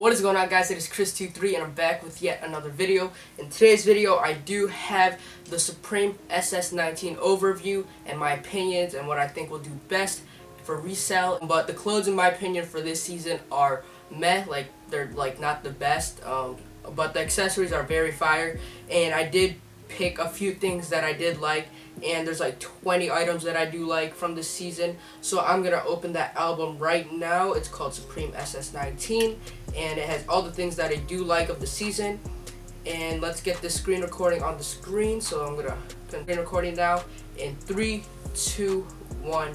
What is going on, guys? It is Chris23 and I'm back with yet another video. In today's video I do have the Supreme SS19 overview and my opinions and what I think will do best for resale. But the clothes in my opinion for this season are meh, like they're like not the best, but the accessories are very fire, and I did pick a few things that I did like, and there's like 20 items that I do like from this season. So I'm gonna open that album right now. It's called Supreme SS19 and it has all the things that I do like of the season. And let's get this screen recording on the screen. So I'm gonna screen recording now in 3, 2, 1,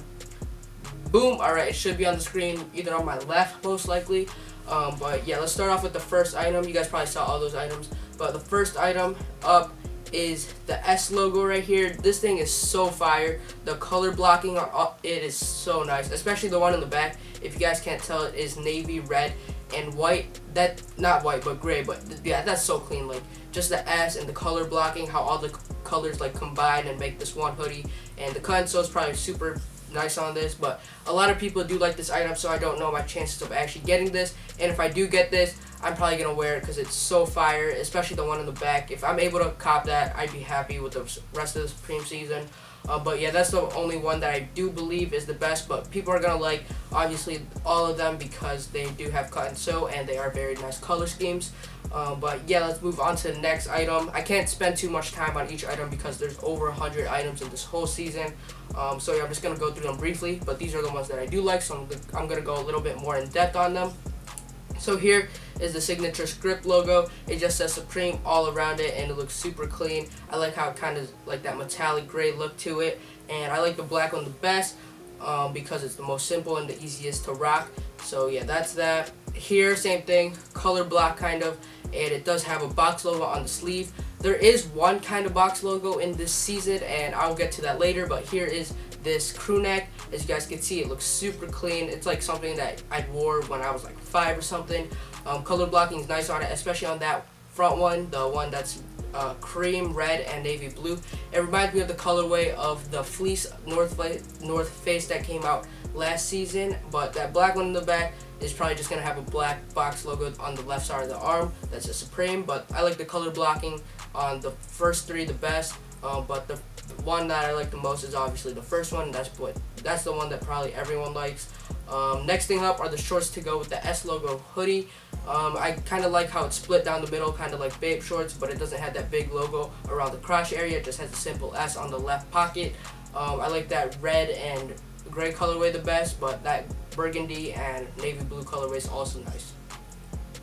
boom. Alright, it should be on the screen either on my left most likely. But yeah, let's start off with the first item. You guys probably saw all those items, but the first item up is the S logo right here. This thing is so fire. The color blocking on it is so nice, especially the one in the back. If you guys can't tell, it is navy, red, and white. That not white but gray, but yeah, that's so clean. Like just the S and the color blocking, how all the colors like combine and make this one hoodie. And the console is probably super nice on this, but a lot of people do like this item, so I don't know my chances of actually getting this. And if I do get this, I'm probably gonna wear it because it's so fire, especially the one in the back. If I'm able to cop that, I'd be happy with the rest of the Supreme season. But yeah, that's the only one that I do believe is the best, but people are gonna like obviously all of them because they do have cut and sew and they are very nice color schemes. But yeah, let's move on to the next item. I can't spend too much time on each item because there's over 100 items in this whole season. So yeah, I'm just gonna go through them briefly, but these are the ones that I do like, so I'm gonna go a little bit more in depth on them. So here is the signature script logo. It just says Supreme all around it and it looks super clean. I like how it kind of like that metallic gray look to it, and I like the black one the best because it's the most simple and the easiest to rock. So yeah, that's that. Here, same thing, color block kind of, and it does have a box logo on the sleeve. There is one kind of box logo in this season and I'll get to that later, but here is this crew neck. As you guys can see, it looks super clean. It's like something that I wore when I was like 5 or something. Color blocking is nice on it, especially on that front one, the one that's cream, red, and navy blue. It reminds me of the colorway of the fleece North Face that came out last season, but that black one in the back is probably just gonna have a black box logo on the left side of the arm. That's a Supreme, but I like the color blocking on the first 3 the best. But the one that I like the most is obviously the first one. That's the one that probably everyone likes. Next thing up are the shorts to go with the S logo hoodie. I kind of like how it's split down the middle, kind of like babe shorts, but it doesn't have that big logo around the crotch area. It just has a simple S on the left pocket. I like that red and gray colorway the best, but that burgundy and navy blue colorway is also nice.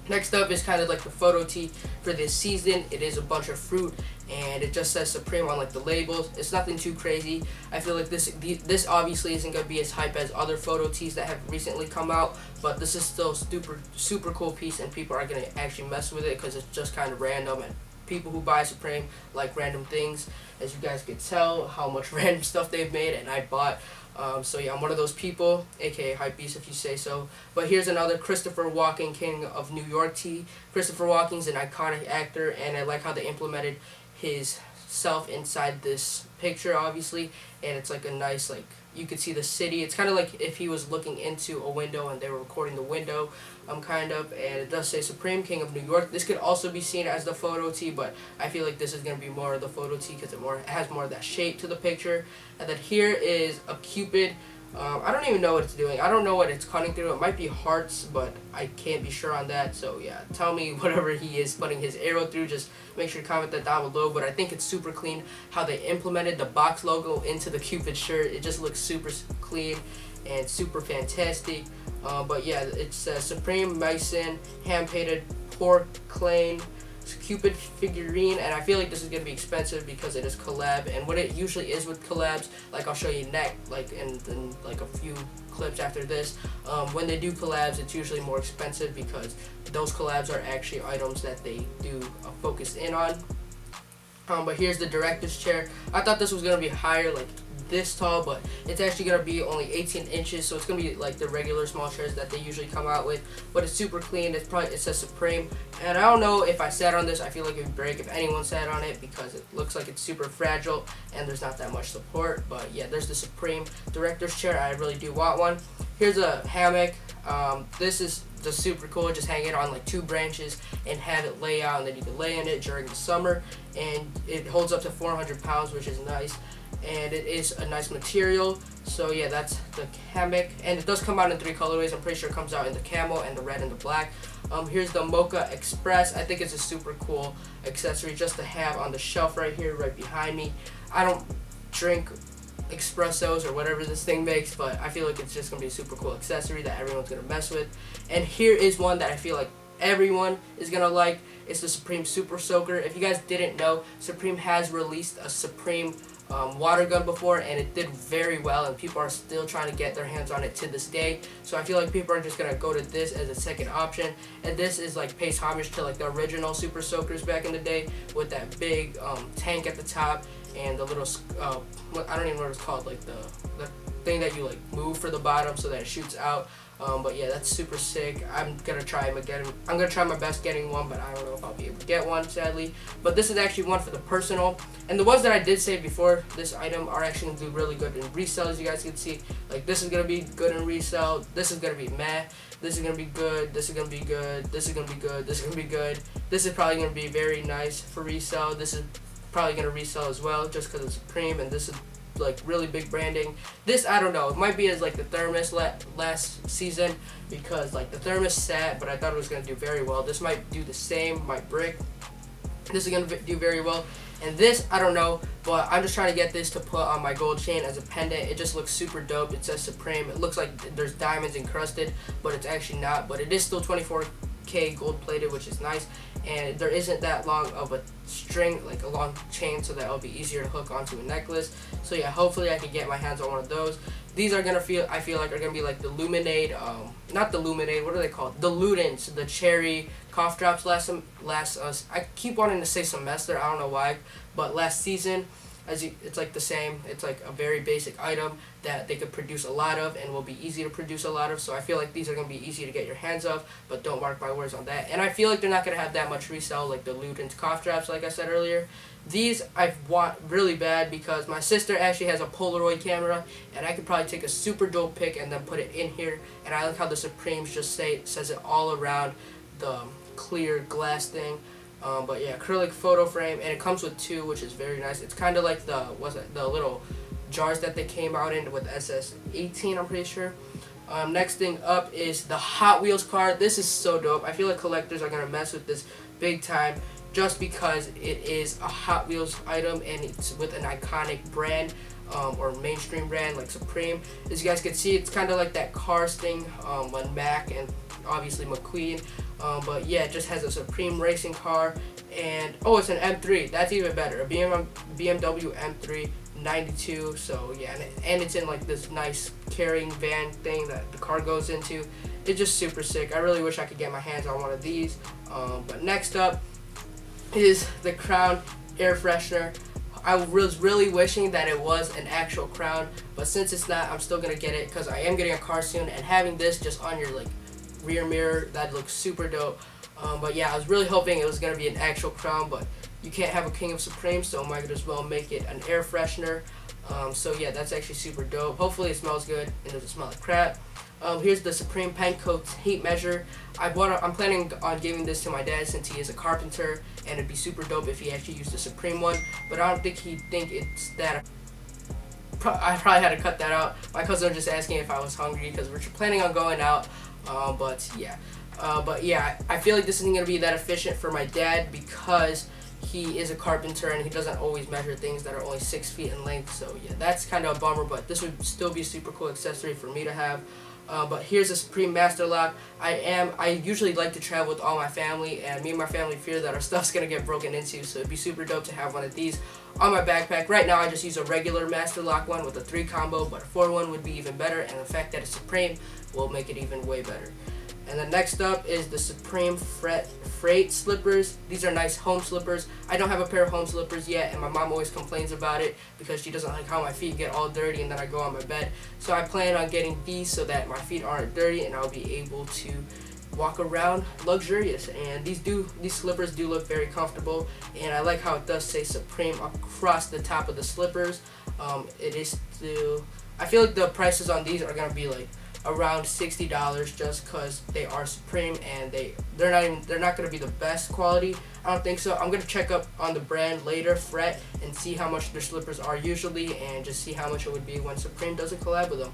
Next up is kind of like the photo tee for this season. It is a bunch of fruit and it just says Supreme on like the labels. It's nothing too crazy. I feel like this obviously isn't going to be as hype as other photo tees that have recently come out, but this is still super cool piece and people are going to actually mess with it because it's just kind of random, and people who buy Supreme like random things. As you guys can tell how much random stuff they've made and I bought. So yeah, I'm one of those people, aka hypebeast if you say so. But here's another Christopher Walken King of New York tee. Christopher Walken's an iconic actor, and I like how they implemented his self inside this picture obviously, and it's like a nice, like you could see the city. It's kind of like if he was looking into a window and they were recording the window, kind of. And it does say Supreme King of New York. This could also be seen as the photo tee, but I feel like this is going to be more of the photo tee because it has more of that shape to the picture. And then here is a Cupid. I don't even know what it's doing. I don't know what it's cutting through. It might be hearts, but I can't be sure on that. So yeah, tell me whatever he is putting his arrow through. Just make sure to comment that down below. But I think it's super clean how they implemented the box logo into the Cupid shirt. It just looks super clean and super fantastic. But yeah, it says Supreme Mason hand painted pork plain Cupid figurine, and I feel like this is going to be expensive because it is collab, and what it usually is with collabs, like I'll show you next, like in like a few clips after this, when they do collabs it's usually more expensive because those collabs are actually items that they do focus in on. But here's the director's chair. I thought this was going to be higher, like this tall, but it's actually going to be only 18 inches, so it's going to be like the regular small chairs that they usually come out with, but it's super clean. It says Supreme, and I don't know if I sat on this, I feel like it would break if anyone sat on it because it looks like it's super fragile and there's not that much support. But yeah, there's the Supreme director's chair. I really do want one. Here's a hammock. This is just super cool. Just hang it on like 2 branches and have it lay out, and then you can lay in it during the summer, and it holds up to 400 pounds, which is nice, and it is a nice material. So yeah, that's the hammock, and it does come out in 3 colorways. I'm pretty sure it comes out in the camel and the red and the black. Here's the Mocha Express. I think it's a super cool accessory just to have on the shelf right here, right behind me. I don't drink espressos or whatever this thing makes, but I feel like it's just gonna be a super cool accessory that everyone's gonna mess with. And here is one that I feel like everyone is gonna like. It's the Supreme Super Soaker. If you guys didn't know, Supreme has released a Supreme water gun before, and it did very well, and people are still trying to get their hands on it to this day. So I feel like people are just gonna go to this as a second option, and this is like pays homage to like the original Super Soakers back in the day with that big tank at the top and the little I don't even know what it's called, like the thing that you like move for the bottom so that it shoots out. But yeah, that's super sick. I'm gonna try my best getting one, but I don't know if I'll be able to get one, sadly. But this is actually one for the personal, and the ones that I did say before this item are actually gonna do really good in resale, as you guys can see. Like, this is gonna be good in resale. This is gonna be meh. This is gonna be good. This is gonna be good. This is gonna be good. This is gonna be good. This is probably gonna be very nice for resale. This is probably gonna resell as well, just because it's Supreme, and this is like really big branding. This, I don't know, it might be as like the Thermos last season, because like the Thermos sat, but I thought it was going to do very well. This might do the same. My brick, this is going to do very well. And this, I don't know, but I'm just trying to get this to put on my gold chain as a pendant. It just looks super dope. It says Supreme. It looks like there's diamonds encrusted, but it's actually not. But it is still 24K gold plated, which is nice. And there isn't that long of a string, like a long chain, so that it'll be easier to hook onto a necklace. So yeah, hopefully I can get my hands on one of those. These are gonna I feel like are gonna be like the Luminade, not the Luminade, what are they called? The Ludens, the cherry cough drops I keep wanting to say semester, I don't know why, but last season. It's like the same. It's like a very basic item that they could produce a lot of and will be easy to produce a lot of. So I feel like these are going to be easy to get your hands of, but don't mark my words on that. And I feel like they're not going to have that much resale like the Luden's cough drops, like I said earlier. These I want really bad because my sister actually has a Polaroid camera, and I could probably take a super dope pic and then put it in here. And I like how the Supremes just says it all around the clear glass thing. But yeah, acrylic photo frame, and it comes with 2, which is very nice. It's kind of like the little jars that they came out in with SS19, I'm pretty sure. Next thing up is the Hot Wheels car. This is so dope. I feel like collectors are gonna mess with this big time, just because it is a Hot Wheels item and it's with an iconic brand. Or mainstream brand like Supreme. As you guys can see, it's kind of like that Cars thing when Mac and obviously McQueen. But yeah, it just has a Supreme racing car, and oh, it's an M3. That's even better. A BMW M3 92. So yeah, and it's in like this nice carrying van thing that the car goes into. It's just super sick. I really wish I could get my hands on one of these. But next up is the Crown air freshener. I was really wishing that it was an actual crown, but since it's not, I'm still gonna get it because I am getting a car soon, and having this just on your like rear mirror, that looks super dope. But yeah, I was really hoping it was gonna be an actual crown, but you can't have a King of Supreme, so I might as well make it an air freshener. So yeah, that's actually super dope. Hopefully it smells good and doesn't smell like crap. Here's the Supreme Pen Coat Heat Measure. I'm planning on giving this to my dad since he is a carpenter, and it'd be super dope if he actually used the Supreme one, but I don't think he'd think it's that. I probably had to cut that out. My cousin was just asking if I was hungry because we're planning on going out, but yeah, I feel like this isn't going to be that efficient for my dad because he is a carpenter and he doesn't always measure things that are only 6 feet in length. So yeah, that's kind of a bummer, but this would still be a super cool accessory for me to have. But here's a Supreme Master Lock. I usually like to travel with all my family, and me and my family fear that our stuff's gonna get broken into, so it'd be super dope to have one of these on my backpack. Right now I just use a regular Master Lock one with a 3 combo, but a 4 one would be even better, and the fact that it's Supreme will make it even way better. And then next up is the Supreme Freight Slippers. These are nice home slippers. I don't have a pair of home slippers yet, and my mom always complains about it because she doesn't like how my feet get all dirty and then I go on my bed. So I plan on getting these so that my feet aren't dirty and I'll be able to walk around luxurious. And these slippers do look very comfortable, and I like how it does say Supreme across the top of the slippers. It is still, I feel like the prices on these are gonna be like around $60 just because they are Supreme and they're not gonna be the best quality. I don't think so. I'm gonna check up on the brand later, Fret, and see how much their slippers are usually, and just see how much it would be when Supreme does a collab with them.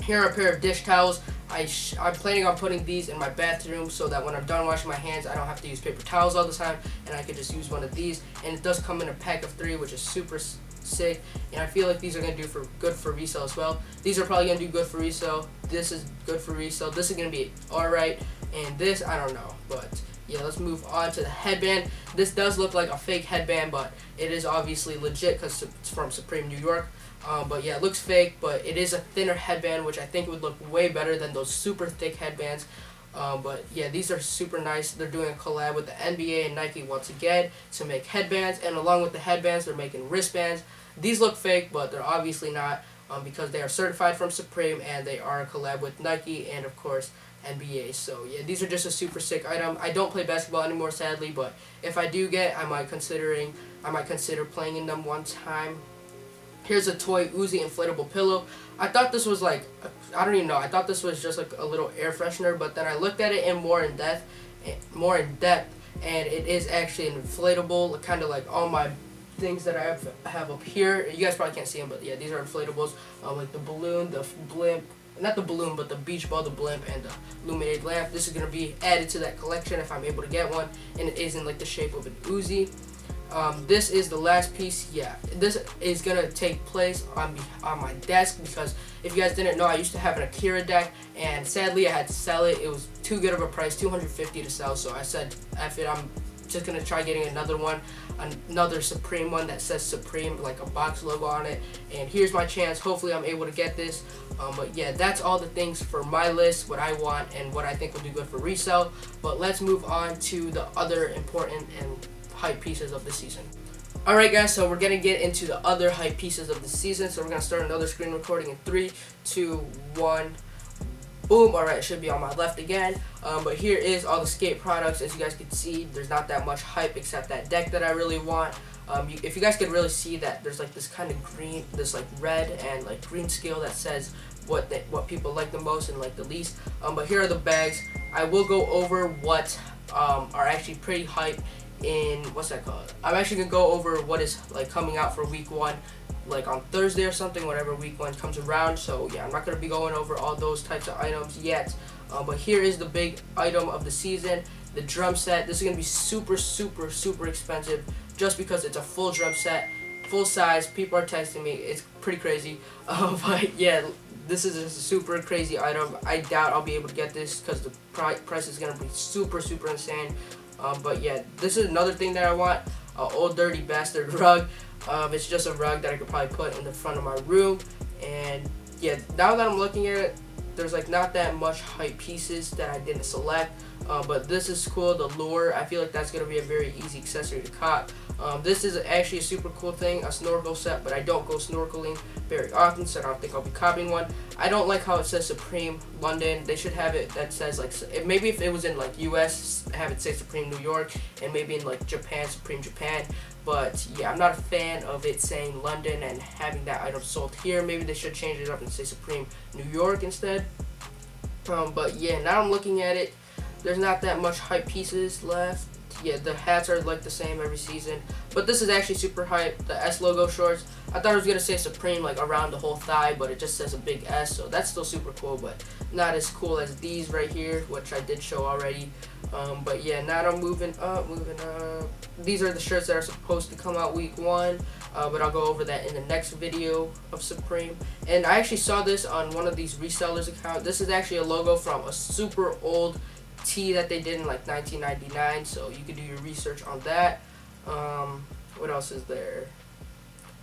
Here are a pair of dish towels. I'm planning on putting these in my bathroom so that when I'm done washing my hands, I don't have to use paper towels all the time, and I could just use one of these. And it does come in a pack of 3, which is super sick, and I feel like these are gonna do good for resale as well. These are probably gonna do good for resale. This is good for resale. This is gonna be alright, and this I don't know, but yeah, let's move on to the headband. This does look like a fake headband, but it is obviously legit because it's from Supreme New York. But yeah, it looks fake, but it is a thinner headband, which I think would look way better than those super thick headbands. But yeah, these are super nice. They're doing a collab with the NBA and Nike once again to make headbands, and along with the headbands, they're making wristbands. These look fake, but they're obviously not, because they are certified from Supreme and they are a collab with Nike and of course NBA. So yeah, these are just a super sick item. I don't play basketball anymore, sadly, but if I do get, I might consider playing in them one time. Here's a toy Uzi inflatable pillow. I thought this was like, I don't even know. I thought this was just like a little air freshener, but then I looked at it more in depth, and it is actually an inflatable, kind of like all my things that I have up here. You guys probably can't see them, but yeah, these are inflatables. Like the balloon, the blimp, not the balloon, but the beach ball, the blimp, and the illuminated lamp. This is gonna be added to that collection if I'm able to get one, and it is in like the shape of an Uzi. This is the last piece. Yeah, this is gonna take place on my desk, because if you guys didn't know, I used to have an Akira deck, and sadly I had to sell it. It was too good of a price, $250 to sell. So I said, F it, I'm just gonna try getting another one, another Supreme one that says Supreme, like a box logo on it. And here's my chance. Hopefully I'm able to get this. But yeah, that's all the things for my list, what I want and what I think will do good for resale. But let's move on to the other important and hype pieces of the season. Alright guys, so we're gonna get into the other hype pieces of the season. So we're gonna start another screen recording in 3, 2, 1. Boom. Alright, it should be on my left again. But here is all the skate products. As you guys can see, there's not that much hype except that deck that I really want. If you guys could really see that there's like this kind of green, this like red and like green scale that says what people like the most and like the least. But here are the bags. I will go over what are actually pretty hype in, what's that called? I'm actually gonna go over what is like coming out for week 1, like on Thursday or something, whenever week 1 comes around. So yeah, I'm not gonna be going over all those types of items yet. But here is the big item of the season, the drum set. This is gonna be super expensive, just because it's a full drum set, full size. People are texting me, it's pretty crazy. But yeah, this is a super crazy item. I doubt I'll be able to get this because the price is gonna be super insane. But yeah, this is another thing that I want, Old Dirty Bastard rug. It's just a rug that I could probably put in the front of my room. And yeah, now that I'm looking at it, there's like not that much hype pieces that I didn't select. But this is cool, the lure. I feel like that's going to be a very easy accessory to cop. This is actually a super cool thing, a snorkel set, but I don't go snorkeling very often, so I don't think I'll be copying one. I don't like how it says Supreme London. They should have it that says like, maybe if it was in like US, have it say Supreme New York, and maybe in like Japan, Supreme Japan. But yeah, I'm not a fan of it saying London and having that item sold here. Maybe they should change it up and say Supreme New York instead. But yeah, now I'm looking at it. There's not that much hype pieces left. Yeah, the hats are like the same every season. But this is actually super hype. The S logo shorts. I thought it was going to say Supreme like around the whole thigh, but it just says a big S. So that's still super cool, but not as cool as these right here, which I did show already. But yeah, now I'm moving up. These are the shirts that are supposed to come out week 1. But I'll go over that in the next video of Supreme. And I actually saw this on one of these resellers account. This is actually a logo from a super old tee that they did in like 1999, so you could do your research on that. What else is there?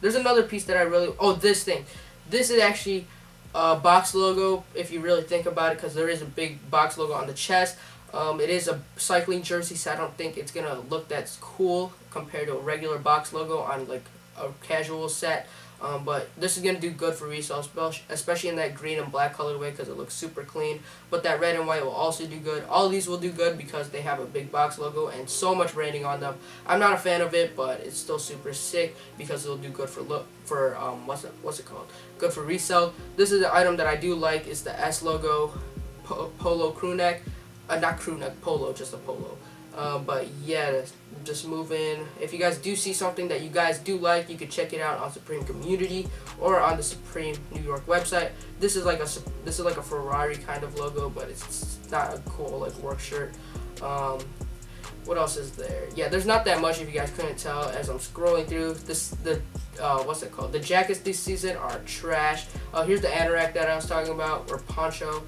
There's another piece that I really, this thing. This is actually a box logo if you really think about it, because there is a big box logo on the chest. It is a cycling jersey, so I don't think it's gonna look that cool compared to a regular box logo on like a casual set. But this is going to do good for resale, especially in that green and black colorway because it looks super clean. But that red and white will also do good. All of these will do good because they have a big box logo and so much branding on them. I'm not a fan of it, but it's still super sick because it'll do good for what's it called? Good for resale. This is the item that I do like. It's the S logo polo crew neck. Not crew neck, polo, just a polo. But yeah, just moving. If you guys do see something that you guys do like, you can check it out on Supreme Community or on the Supreme New York website. This is like a Ferrari kind of logo, but it's not a cool like work shirt. What else is there? Yeah, there's not that much if you guys couldn't tell as I'm scrolling through this. What's it called? The jackets this season are trash. Here's the anorak that I was talking about, or poncho.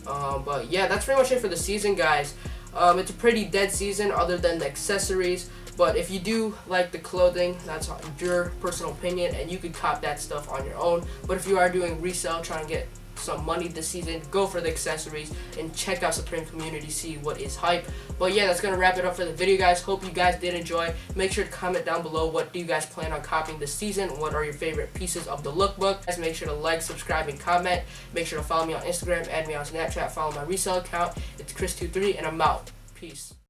But yeah, that's pretty much it for the season, guys. It's a pretty dead season other than the accessories, but if you do like the clothing, that's your personal opinion and you could cop that stuff on your own. But if you are doing resale, trying to get some money this season, go for the accessories and check out Supreme Community, see what is hype. But yeah, that's gonna wrap it up for the video, guys. Hope you guys did enjoy. Make sure to comment down below what do you guys plan on copying this season, what are your favorite pieces of the lookbook. Guys, make sure to like, subscribe, and comment. Make sure to follow me on Instagram, add me on Snapchat, follow my resale account. It's Chris23 and I'm out. Peace.